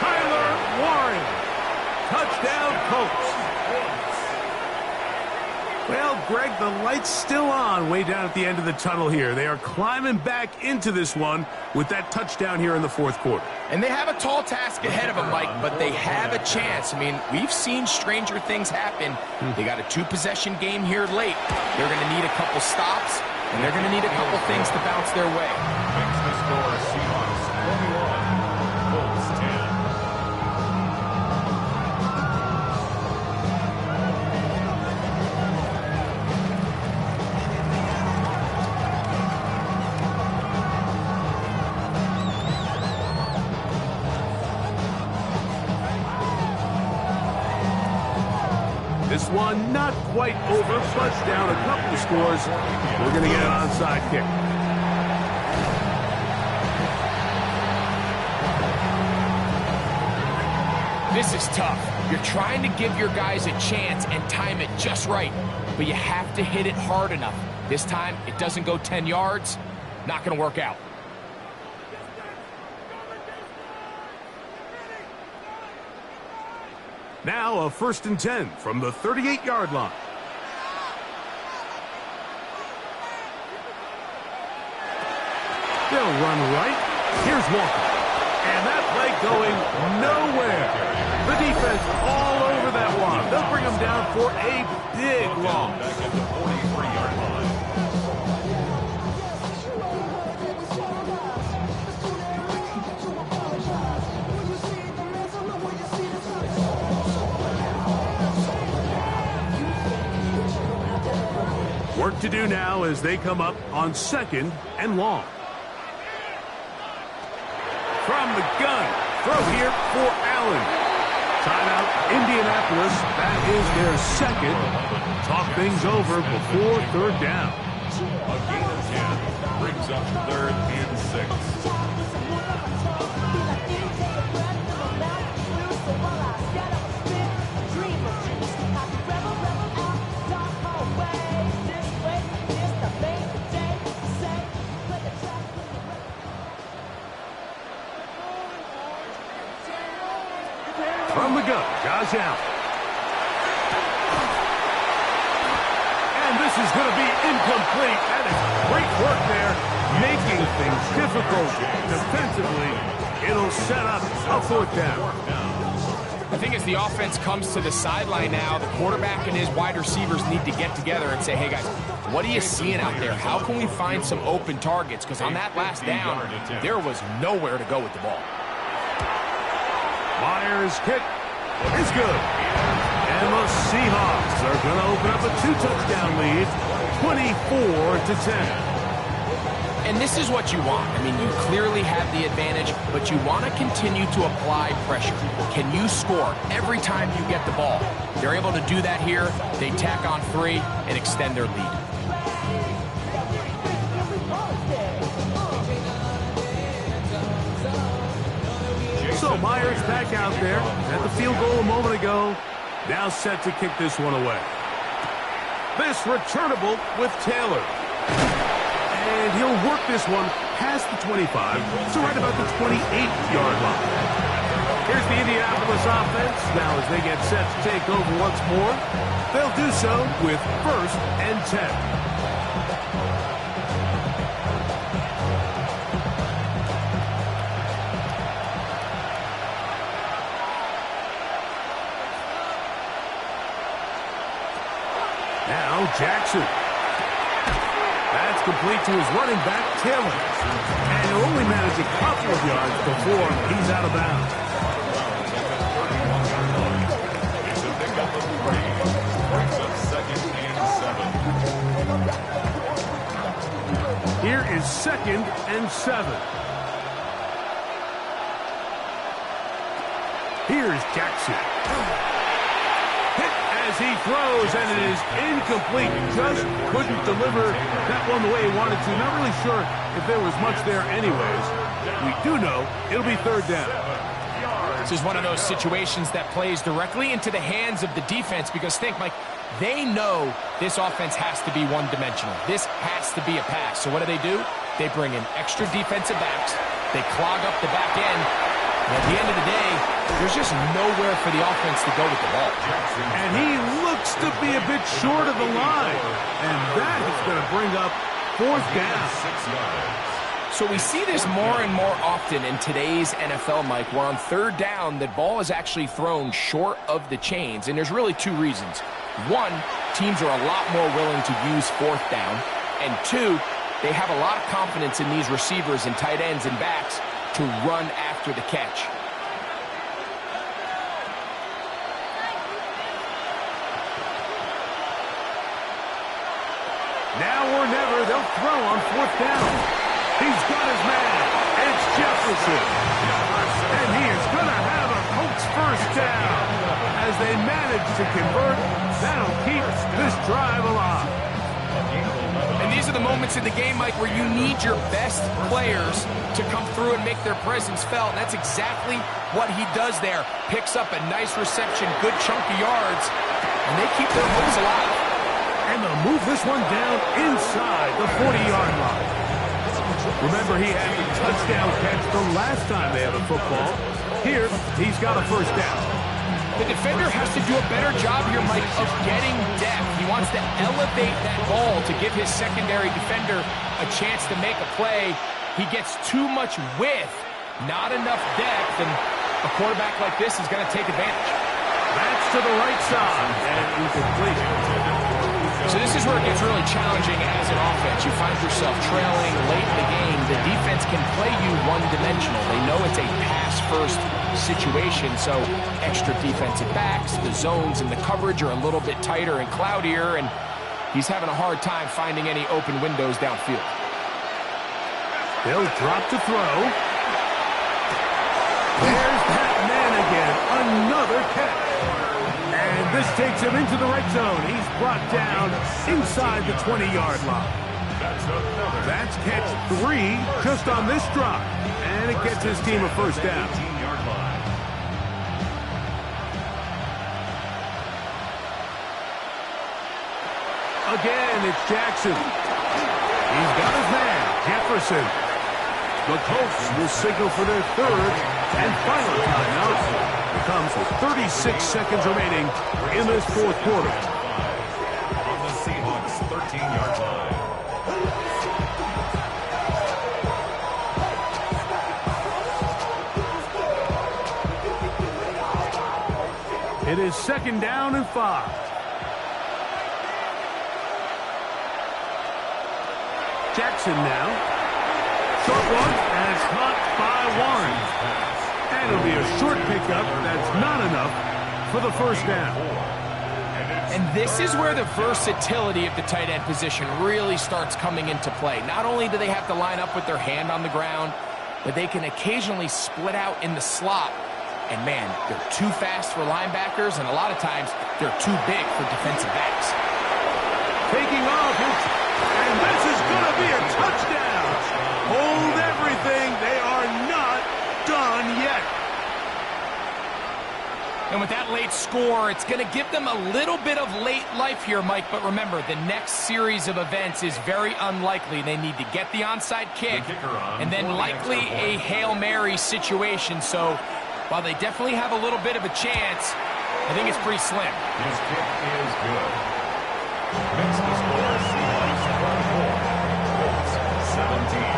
Tyler Warren. Touchdown, Colts. Well, Greg, the light's still on way down at the end of the tunnel here. They are climbing back into this one with that touchdown here in the 4th quarter. And they have a tall task ahead of them, Mike, but they have a chance. I mean, we've seen stranger things happen. They got a 2-possession game here late. They're going to need a couple stops, and they're going to need a couple things to bounce their way. Makes the score Seahawks 21, Colts 10. one not quite over, but down a couple of scores. We're going to get an onside kick. This is tough. You're trying to give your guys a chance and time it just right, but you have to hit it hard enough. This time, it doesn't go 10 yards. Not going to work out. Now a 1st and 10 from the 38-yard line. They'll run right. Here's Walker. And that play going nowhere. The defense all over that one. They'll bring him down for a big loss. Back at the 43-yard line. Work to do now as they come up on 2nd and long. From the gun, throw here for Allen. Timeout, Indianapolis. That is their 2nd. Talk things over before 3rd down. A gain of 10 brings up 3rd and 6. From the gun, Josh Allen. And this is going to be incomplete. That is great work there, making things difficult defensively. It'll set up a 4th down. I think as the offense comes to the sideline now, the quarterback and his wide receivers need to get together and say, hey, guys, what are you seeing out there? How can we find some open targets? Because on that last down, there was nowhere to go with the ball. Myers' kick is good. And the Seahawks are going to open up a 2-touchdown lead, 24-10. And this is what you want. I mean, you clearly have the advantage, but you want to continue to apply pressure. Can you score every time you get the ball? They're able to do that here. They tack on 3 and extend their lead. So Myers back out there at the field goal a moment ago. Now set to kick this one away. This returnable with Taylor. And he'll work this one past the 25, so right about the 28-yard line. Here's the Indianapolis offense. Now as they get set to take over once more, they'll do so with 1st and 10. Now Jackson. That's complete to his running back, Taylor. And he'll only manage a couple of yards before he's out of bounds. It's a pickup of 3. Brings up 2nd and 7. Here is 2nd and 7. Here's Jackson. Hit as he throws, and it is incomplete. Just couldn't deliver that one the way he wanted to. Not really sure if there was much there anyways. We do know it'll be 3rd down. This is one of those situations that plays directly into the hands of the defense because think, Mike, they know this offense has to be one-dimensional. This has to be a pass. So what do? They bring in extra defensive backs. They clog up the back end. And at the end of the day, there's just nowhere for the offense to go with the ball. And he looks to be a bit short of the line. And that is going to bring up 4th down. 6 yards. So we see this more and more often in today's NFL, Mike, where on 3rd down, the ball is actually thrown short of the chains. And there's really 2 reasons. 1, teams are a lot more willing to use 4th down. And 2, they have a lot of confidence in these receivers and tight ends and backs to run after the catch. Now or never, they'll throw on 4th down. He's got his man. It's Jefferson. And he is going to have a Colts 1st down. as they manage to convert. That'll keep this drive alive. And these are the moments in the game, Mike, where you need your best players to come through and make their presence felt. And that's exactly what he does there. Picks up a nice reception, good chunk of yards, and they keep their hopes alive. And they'll move this one down inside the 40-yard line. Remember, he had the touchdown catch the last time they had a football. Here, he's got a first down. The defender has to do a better job here, Mike, of getting depth. He wants to elevate that ball to give his secondary defender a chance to make a play. He gets too much width, not enough depth, and a quarterback like this is going to take advantage. That's to the right side, and incomplete. So this is where it gets really challenging as an offense. You find yourself trailing late in the game. The defense can play you one-dimensional. They know it's a pass-first situation, so extra defensive backs, the zones and the coverage are a little bit tighter and cloudier, and he's having a hard time finding any open windows downfield. They'll drop to throw. There's that man again. Another catch. And this takes him into the red zone. He's brought down inside the 20-yard line. That's catch 3 just on this drive. And it gets his team a first down. Again, it's Jackson. He's got his man, Jefferson. The Colts will signal for their third and final timeout. It comes with 36 seconds remaining in this fourth quarter. On the Seahawks 13-yard line. It is second down and 5. Jackson now. Short one, and it's caught by Warren. And it'll be a short pickup. That's not enough for the first down. And this is where the versatility of the tight end position really starts coming into play. Not only do they have to line up with their hand on the ground, but they can occasionally split out in the slot. And man, they're too fast for linebackers, and a lot of times they're too big for defensive backs. Taking off, and this is going to be a touchdown. Hold everything. They are not done yet. And with that late score, it's going to give them a little bit of late life here, Mike. But remember, the next series of events is very unlikely. They need to get the onside kick and then likely a Hail Mary situation. So while they definitely have a little bit of a chance, I think it's pretty slim. His kick is good. Makes the score Seahawks 24, Colts 17.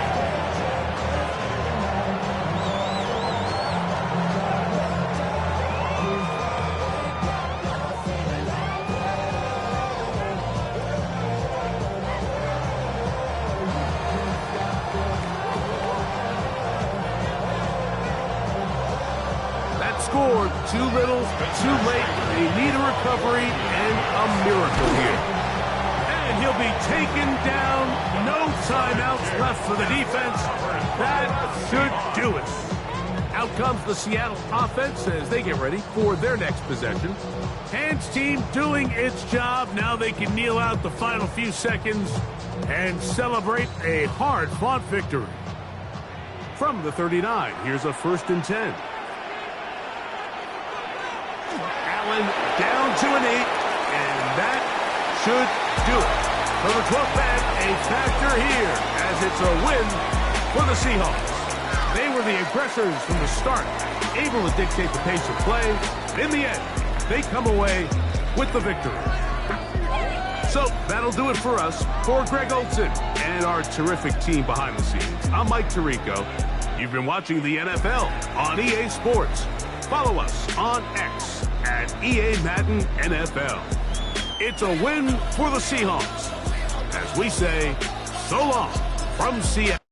Scored too little, too late. They need a recovery and a miracle here. And he'll be taken down. No timeouts left for the defense. That should do it. Out comes the Seattle offense as they get ready for their next possession. Hands team doing its job. Now they can kneel out the final few seconds and celebrate a hard-fought victory. From the 39, here's a 1st and 10. Allen down to an 8, and that should do it. For the 12th man, a factor here as it's a win for the Seahawks. They were the aggressors from the start, able to dictate the pace of play. In the end, they come away with the victory. So that'll do it for us. For Greg Olsen and our terrific team behind the scenes, I'm Mike Tirico. You've been watching the NFL on EA Sports. Follow us on X at EA Madden NFL. It's a win for the Seahawks. As we say, so long from Seattle.